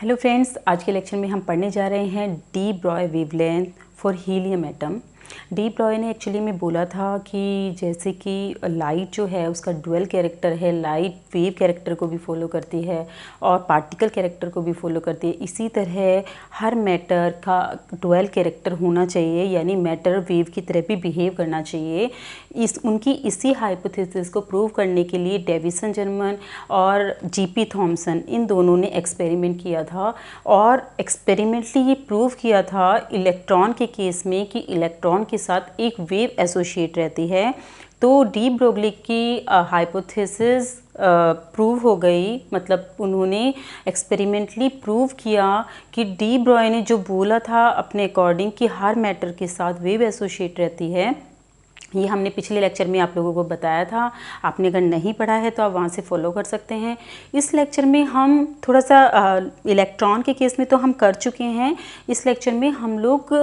Hello friends, आज के lecture में हम पढ़ने जा रहे हैं D Broglie wavelength for helium atom. D Broglie ने एक्चुअली में बोला था कि जैसे कि लाइट जो है उसका डुअल कैरेक्टर है, लाइट वेव कैरेक्टर को भी फॉलो करती है और पार्टिकल कैरेक्टर को भी फॉलो करती है। इसी तरह हर मैटर का डुअल कैरेक्टर होना चाहिए, यानी मैटर वेव की तरह भी बिहेव करना चाहिए। उनकी इसी हाइपोथेसिस को प्रूव करने के लिए डेविसन जर्मन और जीपी थॉमसन इन दोनों ने एक्सपेरिमेंट किया था और एक्सपेरिमेंटली ये प्रूव किया था इलेक्ट्रॉन के केस में कि इलेक्ट्रॉन के साथ एक वेव एसोसिएट रहती है। तो डी ब्रोगली की हाइपोथेसिस प्रूव हो गई, मतलब उन्होंने एक्सपेरिमेंटली प्रूव किया कि डी ब्रॉय ने जो बोला था अपने अकॉर्डिंग कि हर मैटर के साथ वेव एसोसिएट रहती है, ये हमने पिछले लेक्चर में आप लोगों को बताया था। आपने अगर नहीं पढ़ा है तो आप वहाँ से फॉलो कर सकते हैं। इस लेक्चर में हम थोड़ा सा इलेक्ट्रॉन के केस में तो हम कर चुके हैं, इस लेक्चर में हम लोग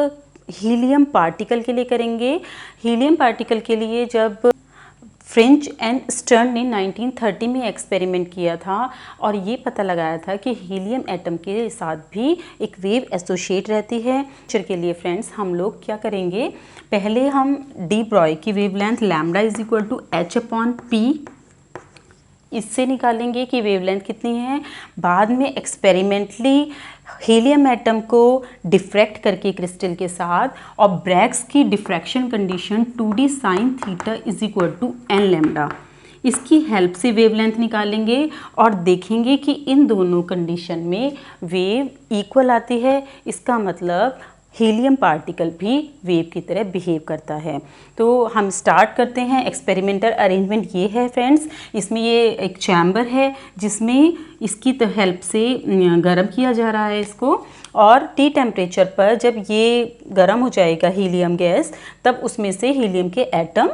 हीलियम पार्टिकल के लिए करेंगे। हीलियम पार्टिकल के लिए जब फ्रेंच एंड स्टर्न ने 1930 में एक्सपेरिमेंट किया था और ये पता लगाया था कि हीलियम एटम के साथ भी एक वेव एसोसिएट रहती है। पिक्चर के लिए फ्रेंड्स हम लोग क्या करेंगे, पहले हम डी ब्रॉय की wavelength lambda is equal to H upon P इससे निकालेंगे कि वेवलेंथ कितनी है। बाद में एक्सपेरिमेंटली हीलियम एटम को डिफ्रैक्ट करके क्रिस्टल के साथ और ब्रैग्स की diffraction condition 2d sine theta is equal to N lambda, इसकी हेल्प से वेवलेंथ निकालेंगे और देखेंगे कि इन दोनों कंडीशन में वेव इक्वल आती है। इसका मतलब हीलियम पार्टिकल भी वेव की तरह बिहेव करता है। तो हम स्टार्ट करते हैं। एक्सपेरिमेंटल अरेंजमेंट ये है फ्रेंड्स, इसमें ये एक चैम्बर है जिसमें इसकी हेल्प से गर्म किया जा रहा है इसको, और टी टेम्परेचर पर जब ये गर्म हो जाएगा हीलियम गैस, तब उसमें से हीलियम के एटम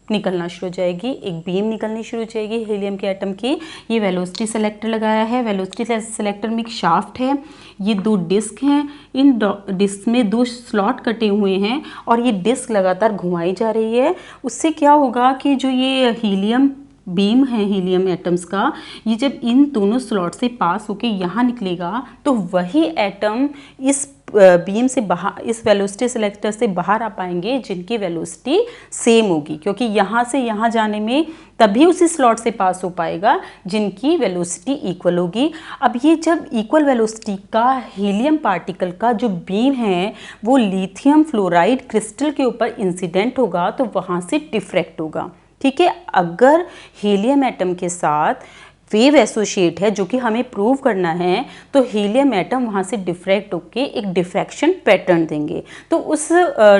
निकलना शुरू हो जाएगी, एक बीम निकलनी शुरू हो जाएगी हीलियम के एटम की। ये वेलोसिटी सेलेक्टर लगाया है, वेलोसिटी सेलेक्टर में एक शाफ्ट है, ये दो डिस्क हैं, इन डिस्क में दो स्लॉट कटे हुए हैं और ये डिस्क लगातार घुमाई जा रही है। उससे क्या होगा कि जो ये हीलियम बीम है हीलियम एटम्स का, ये जब इन दोनों स्लॉट से पास होके यहाँ निकलेगा तो वही एटम इस बीम से बाहर, इस वेलोसिटी सेलेक्टर से बाहर आ पाएंगे जिनकी वेलोसिटी सेम होगी, क्योंकि यहाँ से यहाँ जाने में तभी उसी स्लॉट से पास हो पाएगा जिनकी वेलोसिटी इक्वल होगी। अब ये जब इक्वल वेलोसिटी का हीलियम पार्टिकल का जो बीम है वो लिथियम फ्लोराइड क्रिस्टल के ऊपर इंसिडेंट होगा तो वहाँ से डिफ्रैक्ट होगा। ठीक है, अगर हीलियम एटम के साथ वेव एसोसिएट है जो कि हमें प्रूव करना है, तो हीलियम एटम वहाँ से डिफ्रैक्ट होके एक डिफ्रैक्शन पैटर्न देंगे। तो उस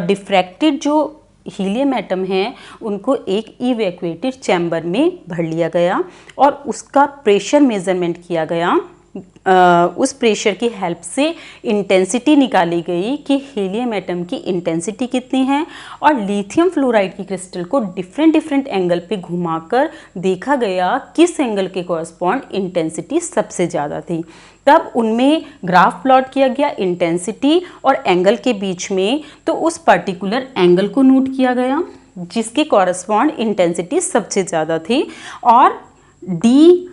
डिफ्रैक्टेड जो हीलियम एटम हैं उनको एक इवैक्यूएटेड चैम्बर में भर लिया गया और उसका प्रेशर मेजरमेंट किया गया। उस प्रेशर की हेल्प से इंटेंसिटी निकाली गई कि हीलियम एटम की इंटेंसिटी कितनी है, और लिथियम फ्लोराइड की क्रिस्टल को डिफरेंट एंगल पे घुमाकर देखा गया किस एंगल के कॉरस्पॉन्ड इंटेंसिटी सबसे ज़्यादा थी। तब उनमें ग्राफ प्लॉट किया गया इंटेंसिटी और एंगल के बीच में, तो उस पर्टिकुलर एंगल को नोट किया गया जिसके कॉरस्पॉन्ड इंटेंसिटी सबसे ज़्यादा थी। और डी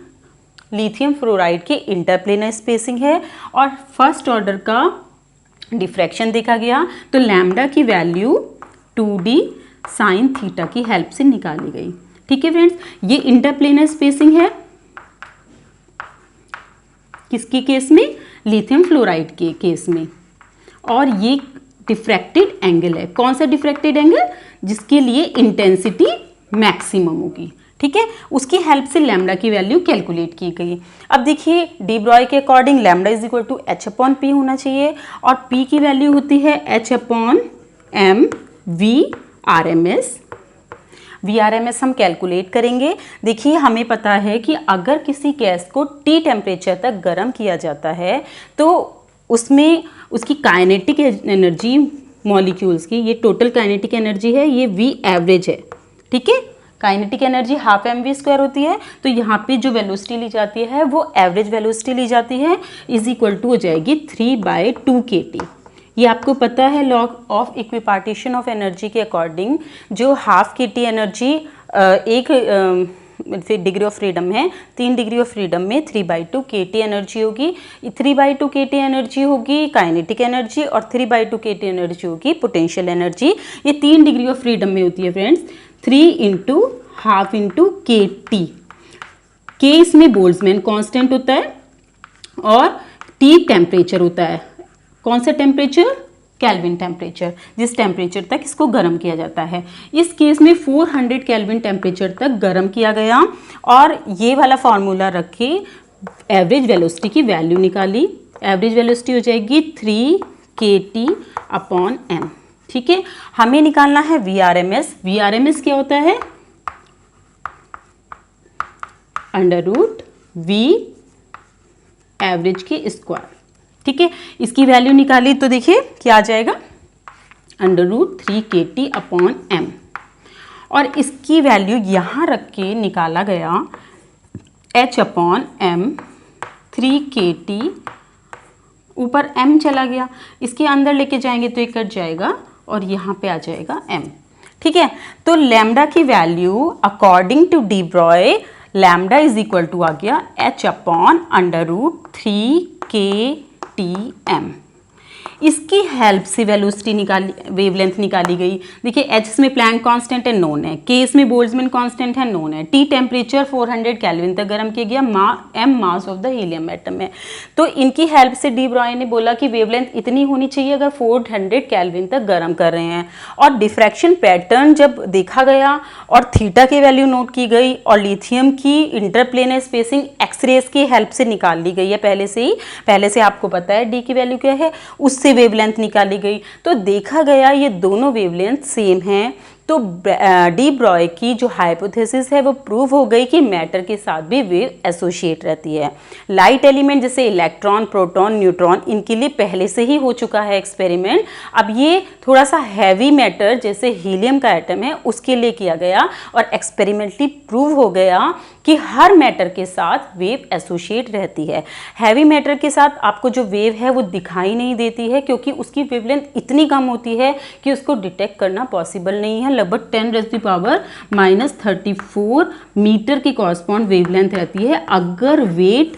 लिथियम फ्लोराइड के इंटरप्लेनर स्पेसिंग है और फर्स्ट ऑर्डर का डिफ्रैक्शन देखा गया, तो लैम्डा की वैल्यू 2d साइन थीटा की हेल्प से निकाली गई। ठीक है फ्रेंड्स, ये इंटरप्लेनर स्पेसिंग है किसके केस में, लिथियम फ्लोराइड के केस में, और ये डिफ्रैक्टेड एंगल है। कौन सा डिफ्रैक्टेड एंगल, जिसके लिए इंटेंसिटी मैक्सिमम होगी। ठीक है, उसकी हेल्प से लैम्डा की वैल्यू कैलकुलेट की गई। अब देखिए डी ब्रॉय के according lambda is equal to H upon P होना चाहिए और पी की वैल्यू होती है H upon M V R M S. V R M S हम कैलकुलेट करेंगे। देखिए हमें पता है कि अगर किसी गैस को टी टेम्परेचर तक गर्म किया जाता है तो उसमें उसकी काइनेटिक एनर्जी मॉलिक्यूल्स की, ये टोटल काइनेटिक एनर्जी है, ये वी एवरेज है। ठीक है, kinetic energy half M V square होती है, तो यहाँ पे जो वेलोसिटी ली जाती है वो एवरेज वेलोसिटी ली जाती है, इज इक्वल टू हो जाएगी 3/2 kT। ये आपको पता है law of equipartition of energy के अकॉर्डिंग जो हाफ kT एनर्जी एक फिर डिग्री ऑफ फ्रीडम है, 3 डिग्री ऑफ फ्रीडम में 3/2 kT एनर्जी होगी। 3/2 kT एनर्जी होगी काइनेटिक एनर्जी और 3/2 kT एनर्जी होगी पोटेंशियल एनर्जी। ये 3 डिग्री ऑफ फ्रीडम में होती है फ्रेंड्स। 3 × ½ × kT। K इसमें बोल्ट्जमैन कांस्टेंट होता है और T टेम्परेचर होता है। कौन सा टेम्परेचर? केल्विन टेम्परेचर, जिस टेम्परेचर तक इसको गर्म किया जाता है। इस केस में 400 केल्विन टेम्परेचर तक गर्म किया गया और ये वाला फार्मूला रख के एवरेज वेलोसिटी की वैल्यू निकाली। एवरेज वेलोसिटी हो जाएगी 3 kT/m। ठीक है, हमें निकालना है VRMS। VRMS क्या होता है? √V एवरेज की स्क्वायर। ठीक है, इसकी वैल्यू निकाली तो देखिए क्या आ जाएगा, √3 kT/m। और इसकी वैल्यू यहाँ रख के निकाला गया H/m 3 kT, ऊपर m चला गया, इसके अंदर लेके जाएंगे तो ये कट जाएगा और यहाँ पे आ जाएगा m। ठीक है, तो लैम्डा की value according to de Broglie lambda is equal to आ गया H/√3 kTm। इसकी हेल्प से वेलोसिटी निकाली, वेवलेंथ निकाली गई। देखिए H इसमें प्लैंक कांस्टेंट है, नोन है। K इसमें बोल्ट्जमैन कांस्टेंट है, नोन है। T टेम्परेचर 400 केल्विन तक गर्म किया गया। M mass of the helium atom है। तो इनकी हेल्प से डी ब्रॉय ने बोला कि वेवलेंथ इतनी होनी चाहिए अगर 400 केल्विन तक गर्म कर रहे हैं। और डिफ्रैक्शन पैटर्न जब देखा गया और थीटा की वैल्यू नोट की गई और लिथियम की इंटरप्लेनर स्पेसिंग एक्सरेज की हेल्प से निकाल ली गई है पहले से आपको पता है डी की वैल्यू क्या है, उससे वेवलेंथ निकाली गई। तो देखा गया ये दोनों वेवलेंथ सेम हैं। तो डी ब्रॉय की जो हाइपोथेसिस है वो प्रूव हो गई कि मैटर के साथ भी वेव एसोसिएट रहती है। लाइट एलिमेंट जैसे इलेक्ट्रॉन, प्रोटॉन, न्यूट्रॉन, इनके लिए पहले से ही हो चुका है एक्सपेरिमेंट। अब ये थोड़ा सा हैवी मैटर जैसे हीलियम का एटम है उसके लिए किया गया और एक्सपेरिमेंटली प्रूव हो गया कि हर मैटर के साथ वेव एसोसिएट रहती है। हैवी मैटर के साथ आपको जो वेव है वो दिखाई नहीं देती है क्योंकि उसकी वेवलेंथ इतनी कम होती है कि उसको डिटेक्ट करना पॉसिबल नहीं है। लगभग 10⁻⁻34 मीटर की कॉरस्पॉन्ड वेवलेंथ रहती है अगर वेट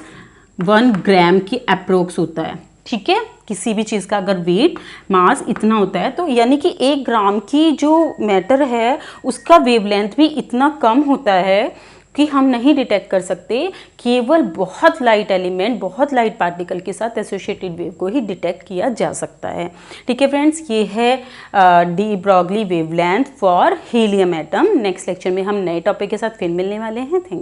1 ग्राम की अप्रोक्स होता है। ठीक है, किसी भी चीज़ का अगर वेट मास इतना होता है तो यानी कि 1 ग्राम की जो मैटर है उसका वेवलेंथ भी इतना कम होता है कि हम नहीं डिटेक्ट कर सकते। केवल बहुत लाइट एलिमेंट, बहुत लाइट पार्टिकल के साथ एसोसिएटेड वेव को ही डिटेक्ट किया जा सकता है। ठीक है फ्रेंड्स, ये है de Broglie wavelength for helium atom. Next lecture में हम नए टॉपिक के साथ फिर मिलने वाले हैं। Thank you.